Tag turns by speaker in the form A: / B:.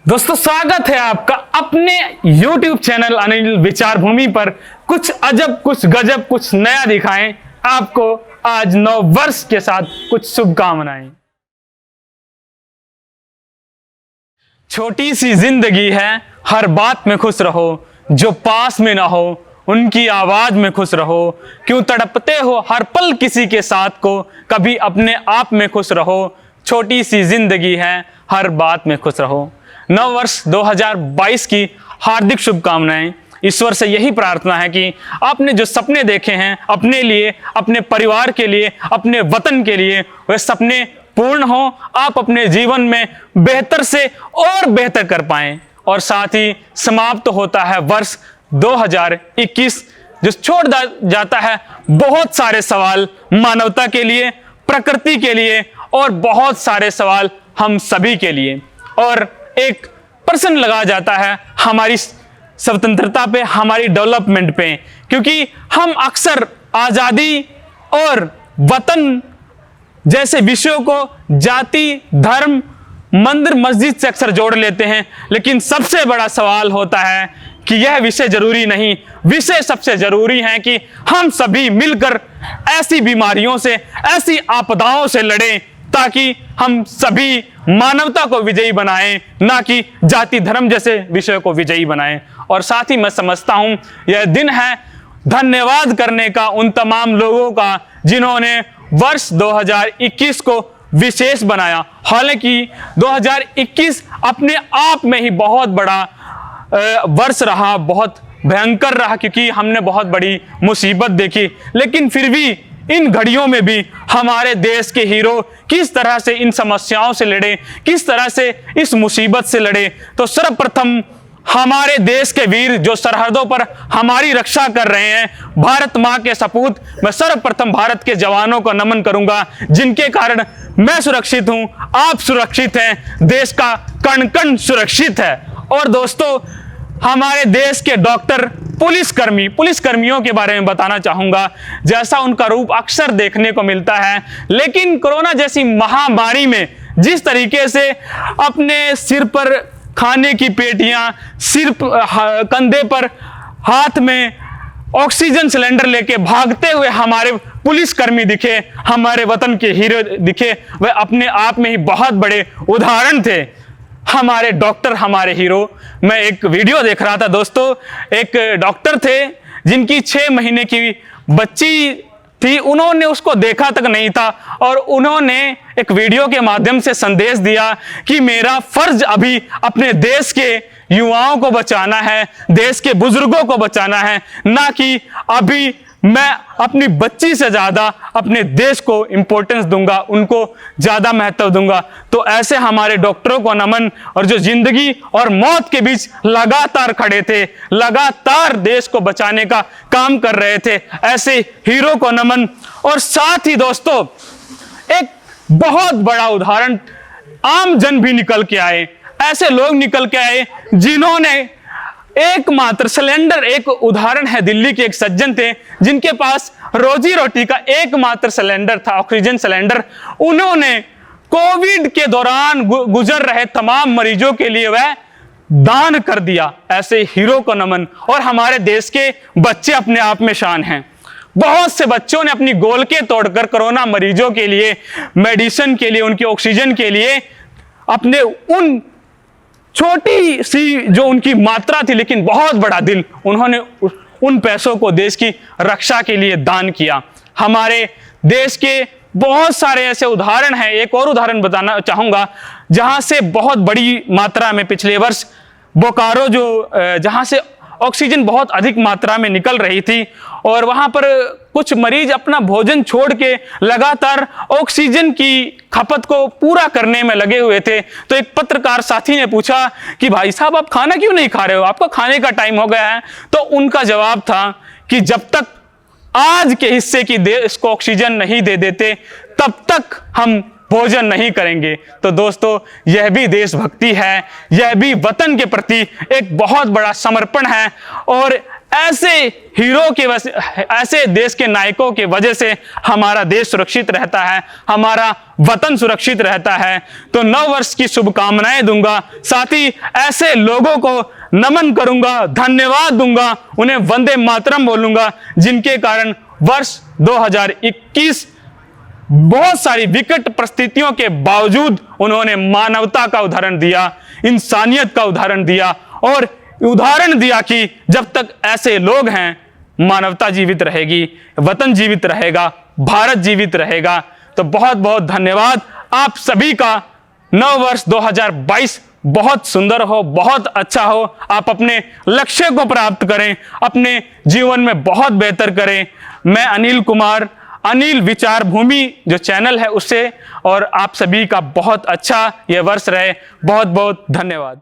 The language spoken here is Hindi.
A: दोस्तों स्वागत है आपका अपने YouTube चैनल अनिल विचार भूमि पर। कुछ अजब, कुछ गजब, कुछ नया दिखाएं आपको आज नव वर्ष के साथ कुछ शुभकामनाएं। छोटी सी जिंदगी है, हर बात में खुश रहो, जो पास में ना हो उनकी आवाज में खुश रहो। क्यों तड़पते हो हर पल किसी के साथ को, कभी अपने आप में खुश रहो। छोटी सी जिंदगी है, हर बात में खुश रहो। नव वर्ष 2022 की हार्दिक शुभकामनाएं। ईश्वर से यही प्रार्थना है कि आपने जो सपने देखे हैं अपने लिए, अपने परिवार के लिए, अपने वतन के लिए, वे सपने पूर्ण हो। आप अपने जीवन में बेहतर से और बेहतर कर पाएं। और साथ ही समाप्त होता है वर्ष 2021, जो छोड़ जाता है बहुत सारे सवाल मानवता के लिए, प्रकृति के लिए और बहुत सारे सवाल हम सभी के लिए। और एक प्रश्न लगा जाता है हमारी स्वतंत्रता पे, हमारी डेवलपमेंट पे, क्योंकि हम अक्सर आज़ादी और वतन जैसे विषयों को जाति, धर्म, मंदिर, मस्जिद से अक्सर जोड़ लेते हैं। लेकिन सबसे बड़ा सवाल होता है कि यह विषय जरूरी नहीं, विषय सबसे जरूरी है कि हम सभी मिलकर ऐसी बीमारियों से, ऐसी आपदाओं से लड़ें ताकि हम सभी मानवता को विजयी बनाएं, ना कि जाति धर्म जैसे विषयों को विजयी बनाएं। और साथ ही मैं समझता हूं यह दिन है धन्यवाद करने का उन तमाम लोगों का जिन्होंने वर्ष 2021 को विशेष बनाया। हालांकि 2021 अपने आप में ही बहुत बड़ा वर्ष रहा, बहुत भयंकर रहा, क्योंकि हमने बहुत बड़ी मुसीबत देखी। लेकिन फिर भी इन घड़ियों में भी हमारे देश के हीरो किस तरह से इन समस्याओं से लड़े, किस तरह से इस मुसीबत से लड़े। तो सर्वप्रथम हमारे देश के वीर जो सरहदों पर हमारी रक्षा कर रहे हैं, भारत माँ के सपूत, मैं सर्वप्रथम भारत के जवानों को नमन करूंगा, जिनके कारण मैं सुरक्षित हूं, आप सुरक्षित हैं, देश का कण कण सुरक्षित है। और दोस्तों हमारे देश के डॉक्टर, पुलिसकर्मियों के बारे में बताना चाहूंगा। जैसा उनका रूप अक्सर देखने को मिलता है, लेकिन कोरोना जैसी महामारी में जिस तरीके से अपने सिर पर खाने की पेटियां, कंधे पर हाथ में ऑक्सीजन सिलेंडर लेके भागते हुए हमारे पुलिसकर्मी दिखे, हमारे वतन के हीरो दिखे, वह अपने आप में ही बहुत बड़े उदाहरण थे। हमारे डॉक्टर, हमारे हीरो। मैं एक वीडियो देख रहा था दोस्तों, एक डॉक्टर थे जिनकी 6 महीने की बच्ची थी, उन्होंने उसको देखा तक नहीं था और उन्होंने एक वीडियो के माध्यम से संदेश दिया कि मेरा फर्ज अभी अपने देश के युवाओं को बचाना है, देश के बुजुर्गों को बचाना है, ना कि अभी मैं अपनी बच्ची से ज्यादा अपने देश को इंपॉर्टेंस दूंगा, उनको ज्यादा महत्व दूंगा। तो ऐसे हमारे डॉक्टरों को नमन, और जो जिंदगी और मौत के बीच लगातार खड़े थे, लगातार देश को बचाने का काम कर रहे थे, ऐसे हीरो को नमन। और साथ ही दोस्तों एक बहुत बड़ा उदाहरण, आम जन भी निकल के आए, ऐसे लोग निकल के आए जिन्होंने एकमात्र सिलेंडर, एक उदाहरण है दिल्ली के एक सज्जन थे जिनके पास रोजी रोटी का एकमात्र सिलेंडर था, ऑक्सीजन सिलेंडर। उन्होंने कोविड के दौरान गुजर रहे तमाम मरीजों के लिए वह दान कर दिया। ऐसे हीरो को नमन। और हमारे देश के बच्चे अपने आप में शान हैं। बहुत से बच्चों ने अपनी गोलकें तोड़कर कोरोना मरीजों के लिए, मेडिसिन के लिए, उनके ऑक्सीजन के लिए अपने उन छोटी सी जो उनकी मात्रा थी लेकिन बहुत बड़ा दिल, उन्होंने उन पैसों को देश की रक्षा के लिए दान किया। हमारे देश के बहुत सारे ऐसे उदाहरण हैं। एक और उदाहरण बताना चाहूंगा जहां से बहुत बड़ी मात्रा में पिछले वर्ष बोकारो, जहां से ऑक्सीजन बहुत अधिक मात्रा में निकल रही थी और वहां पर कुछ मरीज अपना भोजन छोड़ के लगातार ऑक्सीजन की खपत को पूरा करने में लगे हुए थे। तो एक पत्रकार साथी ने पूछा कि भाई साहब आप खाना क्यों नहीं खा रहे हो, आपका खाने का टाइम हो गया है। तो उनका जवाब था कि जब तक आज के हिस्से की देश को ऑक्सीजन नहीं दे देते तब तक हम भोजन नहीं करेंगे। तो दोस्तों, यह भी देशभक्ति है, यह भी वतन के प्रति एक बहुत बड़ा समर्पण है। और ऐसे हीरो के वजह, ऐसे देश के नायकों के वजह से हमारा देश सुरक्षित रहता है, हमारा वतन सुरक्षित रहता है। तो नव वर्ष की शुभकामनाएं दूंगा, साथ ही ऐसे लोगों को नमन करूंगा, धन्यवाद दूंगा, उन्हें वंदे मातरम बोलूंगा, जिनके कारण वर्ष 2021 बहुत सारी विकट परिस्थितियों के बावजूद उन्होंने मानवता का उदाहरण दिया, इंसानियत का उदाहरण दिया, और उदाहरण दिया कि जब तक ऐसे लोग हैं, मानवता जीवित रहेगी, वतन जीवित रहेगा, भारत जीवित रहेगा। तो बहुत बहुत धन्यवाद आप सभी का। नव वर्ष 2022 बहुत सुंदर हो, बहुत अच्छा हो, आप अपने लक्ष्य को प्राप्त करें, अपने जीवन में बहुत बेहतर करें। मैं अनिल कुमार, अनिल विचार भूमि जो चैनल है उससे, और आप सभी का बहुत अच्छा यह वर्ष रहे। बहुत बहुत धन्यवाद।